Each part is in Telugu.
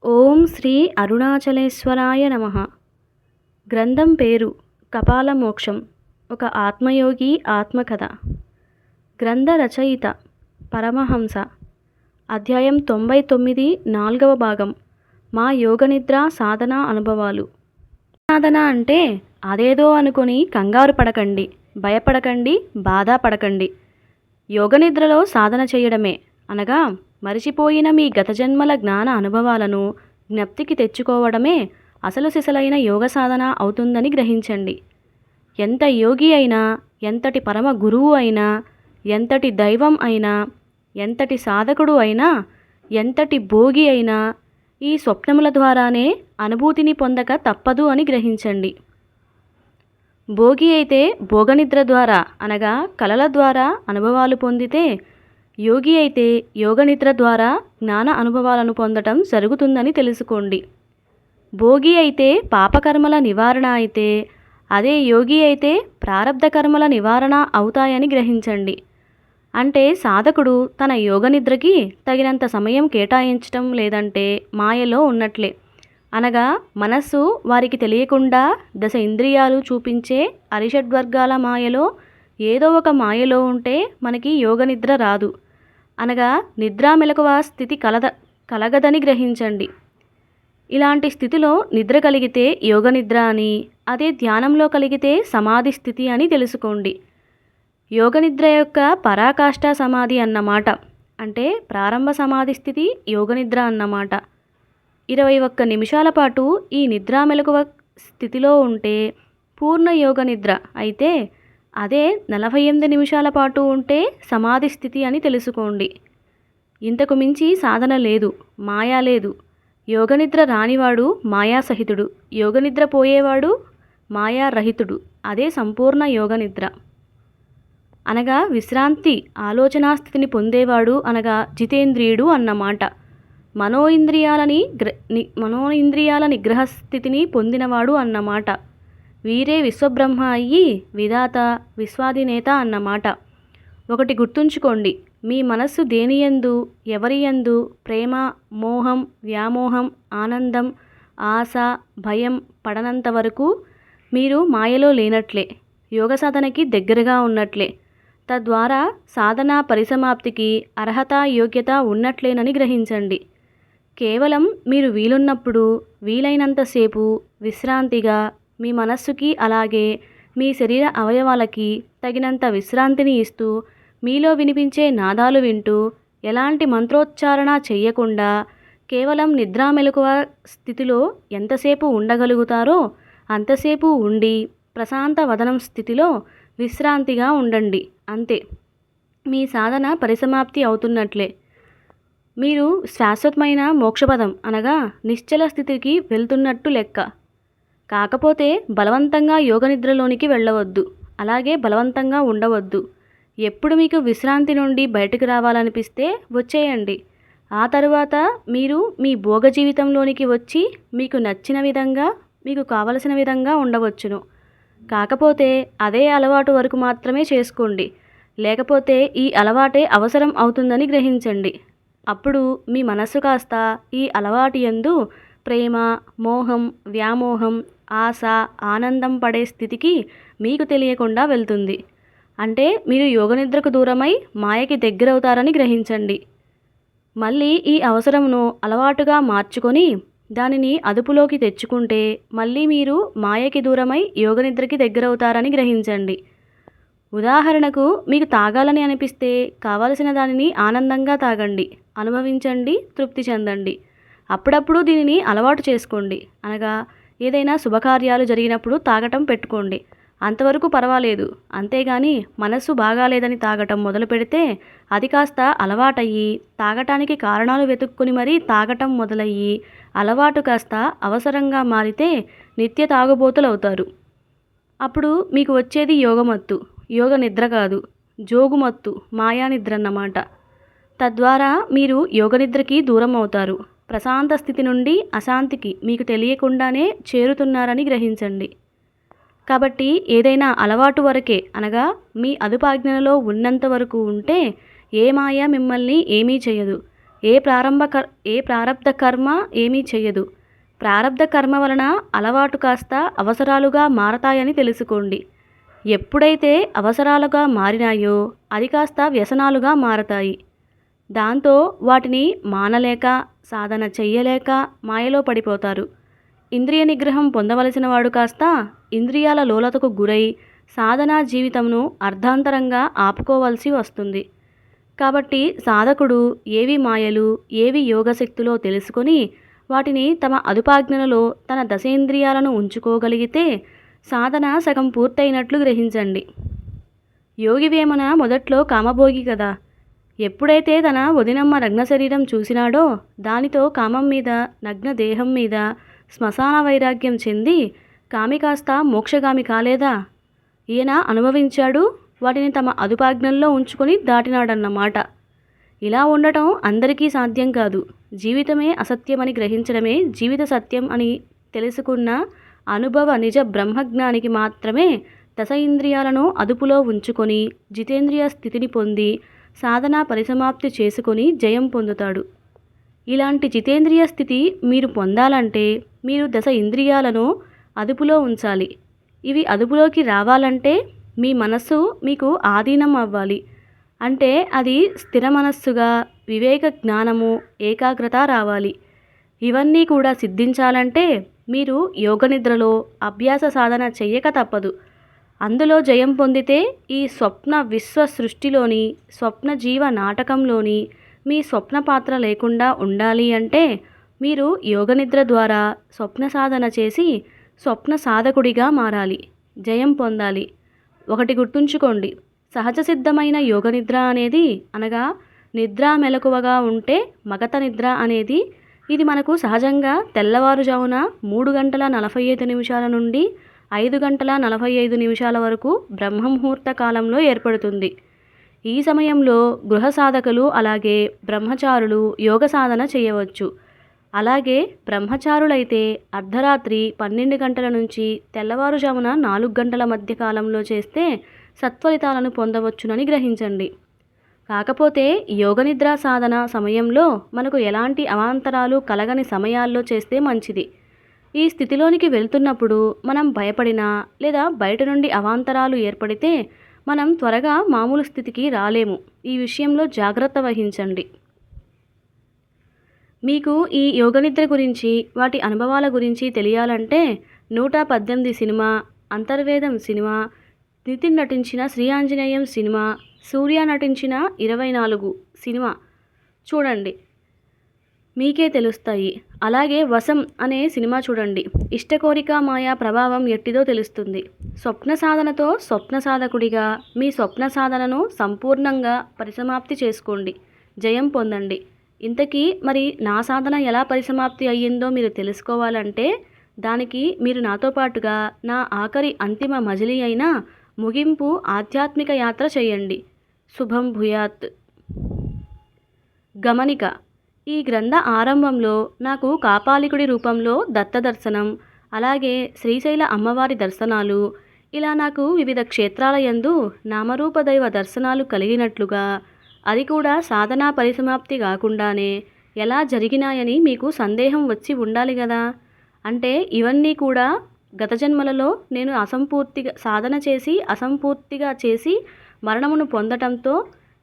ఓం శ్రీ అరుణాచలేశ్వరాయ నమః. గ్రంథం పేరు కపాలమోక్షం. ఒక ఆత్మయోగి ఆత్మకథ. గ్రంథ రచయిత పరమహంస. అధ్యాయం 99, 4వ భాగం. మా యోగనిద్ర సాధన అనుభవాలు. సాధన అంటే అదేదో అనుకొని కంగారు పడకండి, భయపడకండి, బాధపడకండి. యోగనిద్రలో సాధన చేయడమే అనగా మరిచిపోయిన మీ గత జన్మల జ్ఞాన అనుభవాలను జ్ఞప్తికి తెచ్చుకోవడమే అసలు సిసలైన యోగ సాధన అవుతుందని గ్రహించండి. ఎంత యోగి అయినా, ఎంతటి పరమ గురువు అయినా, ఎంతటి దైవం అయినా, ఎంతటి సాధకుడు అయినా, ఎంతటి భోగి అయినా ఈ స్వప్నముల ద్వారానే అనుభూతిని పొందక తప్పదు అని గ్రహించండి. భోగి అయితే భోగనిద్ర ద్వారా అనగా కలల ద్వారా అనుభవాలు పొందితే, యోగి అయితే యోగనిద్ర ద్వారా జ్ఞాన అనుభవాలను పొందటం జరుగుతుందని తెలుసుకోండి. భోగి అయితే పాపకర్మల నివారణ అయితే, అదే యోగి అయితే ప్రారబ్ధ కర్మల నివారణ అవుతాయని గ్రహించండి. అంటే సాధకుడు తన యోగనిద్రకి తగినంత సమయం కేటాయించటం లేదంటే మాయలో ఉన్నట్లే. అనగా మనస్సు వారికి తెలియకుండా దశ ఇంద్రియాలు చూపించే అరిషడ్వర్గాల మాయలో ఏదో ఒక మాయలో ఉంటే మనకి యోగనిద్ర రాదు. అనగా నిద్రా మెలకువ స్థితి కలగదని గ్రహించండి. ఇలాంటి స్థితిలో నిద్ర కలిగితే యోగనిద్ర అని, అదే ధ్యానంలో కలిగితే సమాధి స్థితి అని తెలుసుకోండి. యోగనిద్ర యొక్క పరాకాష్ఠ సమాధి అన్నమాట. అంటే ప్రారంభ సమాధి స్థితి యోగనిద్ర అన్నమాట. 21 నిమిషాల పాటు ఈ నిద్రా మెలకువ స్థితిలో ఉంటే పూర్ణ యోగనిద్ర అయితే, అదే 48 నిమిషాల పాటు ఉంటే సమాధి స్థితి అని తెలుసుకోండి. ఇంతకు మించి సాధన లేదు, మాయా లేదు. యోగనిద్ర రానివాడు మాయాసహితుడు, యోగనిద్ర పోయేవాడు మాయారహితుడు. అదే సంపూర్ణ యోగనిద్ర. అనగా విశ్రాంతి ఆలోచనా స్థితిని పొందేవాడు అనగా జితేంద్రియుడు అన్నమాట. మనోయింద్రియాల నిగ్రహ స్థితిని పొందినవాడు అన్నమాట. వీరే విశ్వబ్రహ్మ అయ్యి విధాత, విశ్వాధినేత అన్నమాట. ఒకటి గుర్తుంచుకోండి, మీ మనస్సు దేనియందు, ఎవరియందు ప్రేమ, మోహం, వ్యామోహం, ఆనందం, ఆశ, భయం పడనంత వరకు మీరు మాయలో లేనట్లే, యోగ సాధనకి దగ్గరగా ఉన్నట్లే. తద్వారా సాధన పరిసమాప్తికి అర్హత, యోగ్యత ఉన్నట్లేనని గ్రహించండి. కేవలం మీరు వీలున్నప్పుడు వీలైనంతసేపు విశ్రాంతిగా మీ మనస్సుకి అలాగే మీ శరీర అవయవాలకి తగినంత విశ్రాంతిని ఇస్తూ, మీలో వినిపించే నాదాలు వింటూ, ఎలాంటి మంత్రోచ్చారణ చెయ్యకుండా కేవలం నిద్రా మెలకువ స్థితిలో ఎంతసేపు ఉండగలుగుతారో అంతసేపు ఉండి ప్రశాంత వదనం స్థితిలో విశ్రాంతిగా ఉండండి. అంతే, మీ సాధన పరిసమాప్తి అవుతున్నట్లే. మీరు శాశ్వతమైన మోక్షపదం అనగా నిశ్చల స్థితికి వెళ్తున్నట్టు లెక్క. కాకపోతే బలవంతంగా యోగనిద్రలోనికి వెళ్ళవద్దు, అలాగే బలవంతంగా ఉండవద్దు. ఎప్పుడు మీకు విశ్రాంతి నుండి బయటకు రావాలనిపిస్తే వచ్చేయండి. ఆ తరువాత మీరు మీ భోగ జీవితంలోనికి వచ్చి మీకు నచ్చిన విధంగా, మీకు కావలసిన విధంగా ఉండవచ్చును. కాకపోతే అదే అలవాటు వరకు మాత్రమే చేసుకోండి. లేకపోతే ఈ అలవాటే అవసరం అవుతుందని గ్రహించండి. అప్పుడు మీ మనస్సు కాస్త ఈ అలవాటు యందు ప్రేమ, మోహం, వ్యామోహం, ఆశ, ఆనందం పడే స్థితికి మీకు తెలియకుండా వెళ్తుంది. అంటే మీరు యోగనిద్రకు దూరమై మాయకి దగ్గరవుతారని గ్రహించండి. మళ్ళీ ఈ అవసరమును అలవాటుగా మార్చుకొని దానిని అదుపులోకి తెచ్చుకుంటే మళ్ళీ మీరు మాయకి దూరమై యోగనిద్రకి దగ్గరవుతారని గ్రహించండి. ఉదాహరణకు, మీకు తాగాలని అనిపిస్తే కావలసిన దానిని ఆనందంగా తాగండి, అనుభవించండి, తృప్తి చెందండి. అప్పుడప్పుడు దీనిని అలవాటు చేసుకోండి. అనగా ఏదైనా శుభకార్యాలు జరిగినప్పుడు తాగటం పెట్టుకోండి, అంతవరకు పర్వాలేదు. అంతేగాని మనస్సు బాగాలేదని తాగటం మొదలు పెడితే అది కాస్త అలవాటయ్యి తాగటానికి కారణాలు వెతుక్కుని మరీ తాగటం మొదలయ్యి అలవాటు కాస్త అవసరంగా మారితే నిత్య తాగుబోతులు అవుతారు. అప్పుడు మీకు వచ్చేది యోగమత్తు, యోగ నిద్ర కాదు, జోగుమత్తు, మాయానిద్ర అన్నమాట. తద్వారా మీరు యోగనిద్రకి దూరం అవుతారు. ప్రశాంత స్థితి నుండి అశాంతికి మీకు తెలియకుండానే చేరుతున్నారని గ్రహించండి. కాబట్టి ఏదైనా అలవాటు వరకే అనగా మీ అదుపాజ్ఞలో ఉన్నంత వరకు ఉంటే ఏ మాయ మిమ్మల్ని ఏమీ చేయదు. ఏ ప్రారబ్ధ కర్మ ఏమీ చెయ్యదు. ప్రారబ్ధ కర్మ వలన అలవాటు కాస్త అవసరాలుగా మారతాయని తెలుసుకోండి. ఎప్పుడైతే అవసరాలుగా మారినాయో అది కాస్త వ్యసనాలుగా మారతాయి. దాంతో వాటిని మానలేక, సాధన చెయ్యలేక మాయలో పడిపోతారు. ఇంద్రియ నిగ్రహం పొందవలసిన వాడు కాస్త ఇంద్రియాల లోలతకు గురై సాధనా జీవితంను అర్ధాంతరంగా ఆపుకోవలసి వస్తుంది. కాబట్టి సాధకుడు ఏవి మాయలు, ఏవి యోగశక్తులో తెలుసుకొని వాటిని తమ అదుపాజ్ఞలలో తన దశేంద్రియాలను ఉంచుకోగలిగితే సాధన సగం పూర్తయినట్లు గ్రహించండి. యోగి వేమన మొదట్లో కామభోగి కదా. ఎప్పుడైతే తన వదినమ్మ నగ్న శరీరం చూసినాడో దానితో కామం మీద, నగ్న దేహం మీద శ్మశాన వైరాగ్యం చెంది కామి కాస్త మోక్షగామి కాలేదా? ఈయన అనుభవించాడు, వాటిని తమ అదుపాజ్ఞల్లో ఉంచుకొని దాటినాడన్నమాట. ఇలా ఉండటం అందరికీ సాధ్యం కాదు. జీవితమే అసత్యమని గ్రహించడమే జీవిత సత్యం అని తెలుసుకున్న అనుభవ నిజ బ్రహ్మజ్ఞానికి మాత్రమే దశ ఇంద్రియాలను అదుపులో ఉంచుకొని జితేంద్రియ స్థితిని పొంది సాధనా పరిసమాప్తి చేసుకొని జయం పొందుతాడు. ఇలాంటి జితేంద్రియ స్థితి మీరు పొందాలంటే మీరు దశ ఇంద్రియాలను అదుపులో ఉంచాలి. ఇవి అదుపులోకి రావాలంటే మీ మనస్సు మీకు ఆధీనం అవ్వాలి. అంటే అది స్థిర మనస్సుగా వివేక జ్ఞానము, ఏకాగ్రత రావాలి. ఇవన్నీ కూడా సిద్ధించాలంటే మీరు యోగనిద్రలో అభ్యాస సాధన చెయ్యక తప్పదు. అందులో జయం పొందితే ఈ స్వప్న విశ్వ సృష్టిలోని స్వప్న జీవ నాటకంలోని మీ స్వప్న పాత్ర లేకుండా ఉండాలి అంటే మీరు యోగనిద్ర ద్వారా స్వప్న సాధన చేసి స్వప్న సాధకుడిగా మారాలి, జయం పొందాలి. ఒకటి గుర్తుంచుకోండి, సహజ సిద్ధమైన యోగనిద్ర అనేది అనగా నిద్ర మెలకువగా ఉంటే మగత నిద్ర అనేది ఇది మనకు సహజంగా తెల్లవారుజామున 3:45 నుండి 5:45 వరకు బ్రహ్మముహూర్త కాలంలో ఏర్పడుతుంది. ఈ సమయంలో గృహ సాధకులు అలాగే బ్రహ్మచారులు యోగ సాధన చేయవచ్చు. అలాగే బ్రహ్మచారులైతే అర్ధరాత్రి 12 గంటల నుంచి తెల్లవారుజామున 4 గంటల మధ్య కాలంలో చేస్తే సత్ఫలితాలను పొందవచ్చునని గ్రహించండి. కాకపోతే యోగనిద్రా సాధన సమయంలో మనకు ఎలాంటి అవాంతరాలు కలగని సమయాల్లో చేస్తే మంచిది. ఈ స్థితిలోనికి వెళ్తున్నప్పుడు మనం భయపడినా లేదా బయట నుండి అవాంతరాలు ఏర్పడితే మనం త్వరగా మామూలు స్థితికి రాలేము. ఈ విషయంలో జాగ్రత్త వహించండి. మీకు ఈ యోగనిద్ర గురించి, వాటి అనుభవాల గురించి తెలియాలంటే 118 సినిమా, అంతర్వేదం సినిమా, నితిన్ నటించిన శ్రీ ఆంజనేయం సినిమా, సూర్య నటించిన 24 సినిమా చూడండి, మీకే తెలుస్తాయి. అలాగే వశం అనే సినిమా చూడండి. ఇష్టకోరిక మాయా ప్రభావం ఎట్టిదో తెలుస్తుంది. స్వప్న సాధనతో స్వప్న సాధకుడిగా మీ స్వప్న సాధనను సంపూర్ణంగా పరిసమాప్తి చేసుకోండి, జయం పొందండి. ఇంతకీ మరి నా సాధన ఎలా పరిసమాప్తి అయ్యిందో మీరు తెలుసుకోవాలంటే దానికి మీరు నాతో పాటుగా నా ఆఖరి అంతిమ మజిలీ అయిన ముగింపు ఆధ్యాత్మిక యాత్ర చేయండి. శుభం భూయాత్. గమనిక: ఈ గ్రంథ ఆరంభంలో నాకు కాపాలికుడి రూపంలో దత్త దర్శనం, అలాగే శ్రీశైల అమ్మవారి దర్శనాలు, ఇలా నాకు వివిధ క్షేత్రాల యందు నామరూప దైవ దర్శనాలు కలిగినట్లుగా, అది కూడా సాధనా పరిసమాప్తి కాకుండానే ఎలా జరిగినాయని మీకు సందేహం వచ్చి ఉండాలి కదా. అంటే ఇవన్నీ కూడా గత జన్మలలో నేను సాధన చేసి అసంపూర్తిగా చేసి మరణమును పొందటంతో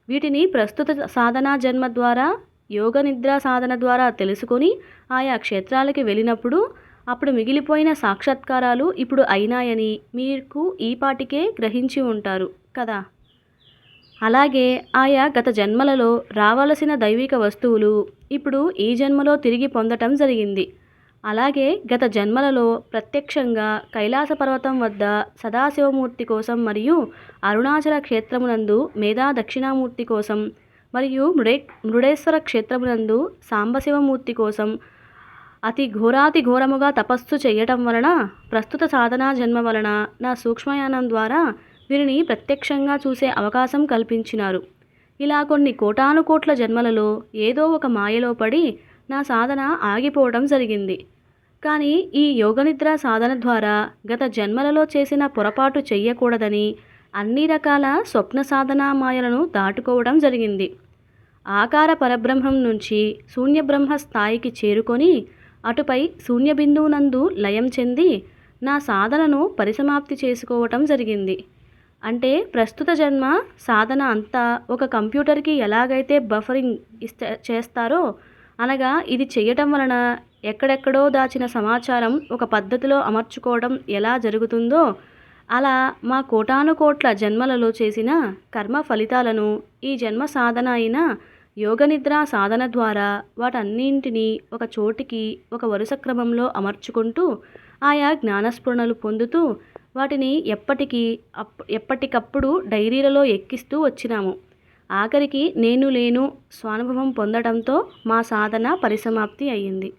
వీటిని ప్రస్తుత సాధనా జన్మ ద్వారా యోగ నిద్రా సాధన ద్వారా తెలుసుకొని ఆయా క్షేత్రాలకి వెళ్ళినప్పుడు అప్పుడు మిగిలిపోయిన సాక్షాత్కారాలు ఇప్పుడు అయినాయని మీకు ఈపాటికే గ్రహించి ఉంటారు కదా. అలాగే ఆయా గత జన్మలలో రావలసిన దైవిక వస్తువులు ఇప్పుడు ఈ జన్మలో తిరిగి పొందటం జరిగింది. అలాగే గత జన్మలలో ప్రత్యక్షంగా కైలాస పర్వతం వద్ద సదాశివమూర్తి కోసం మరియు అరుణాచల క్షేత్రమునందు మేధా దక్షిణామూర్తి కోసం మరియు మృడేశ్వర క్షేత్రమునందు సాంబశివమూర్తి కోసం అతి ఘోరాతి ఘోరముగా తపస్సు చేయటం వలన ప్రస్తుత సాధనా జన్మ వలన నా సూక్ష్మయానం ద్వారా వీరిని ప్రత్యక్షంగా చూసే అవకాశం కల్పించినారు. ఇలా కొన్ని కోటానుకోట్ల జన్మలలో ఏదో ఒక మాయలో పడి నా సాధన ఆగిపోవడం జరిగింది. కానీ ఈ యోగనిద్ర సాధన ద్వారా గత జన్మలలో చేసిన పొరపాటు చెయ్యకూడదని అన్ని రకాల స్వప్న సాధనా మాయలను దాటుకోవడం జరిగింది. ఆకార పరబ్రహ్మం నుంచి శూన్యబ్రహ్మ స్థాయికి చేరుకొని అటుపై శూన్యబిందువునందు లయం చెంది నా సాధనను పరిసమాప్తి చేసుకోవటం జరిగింది. అంటే ప్రస్తుత జన్మ సాధన అంతా ఒక కంప్యూటర్కి ఎలాగైతే బఫరింగ్ చేస్తారో, అనగా ఇది చేయటం వలన ఎక్కడెక్కడో దాచిన సమాచారం ఒక పద్ధతిలో అమర్చుకోవడం ఎలా జరుగుతుందో, అలా మా కోటానుకోట్ల జన్మలలో చేసిన కర్మ ఫలితాలను ఈ జన్మ సాధన అయిన యోగనిద్ర సాధన ద్వారా వాటన్నింటినీ ఒక చోటికి ఒక వరుస క్రమంలో అమర్చుకుంటూ ఆయా జ్ఞానస్ఫురణలు పొందుతూ వాటిని ఎప్పటికప్పుడు డైరీలలో ఎక్కిస్తూ వచ్చినాము. ఆఖరికి నేను లేను స్వానుభవం పొందడంతో మా సాధన పరిసమాప్తి అయ్యింది.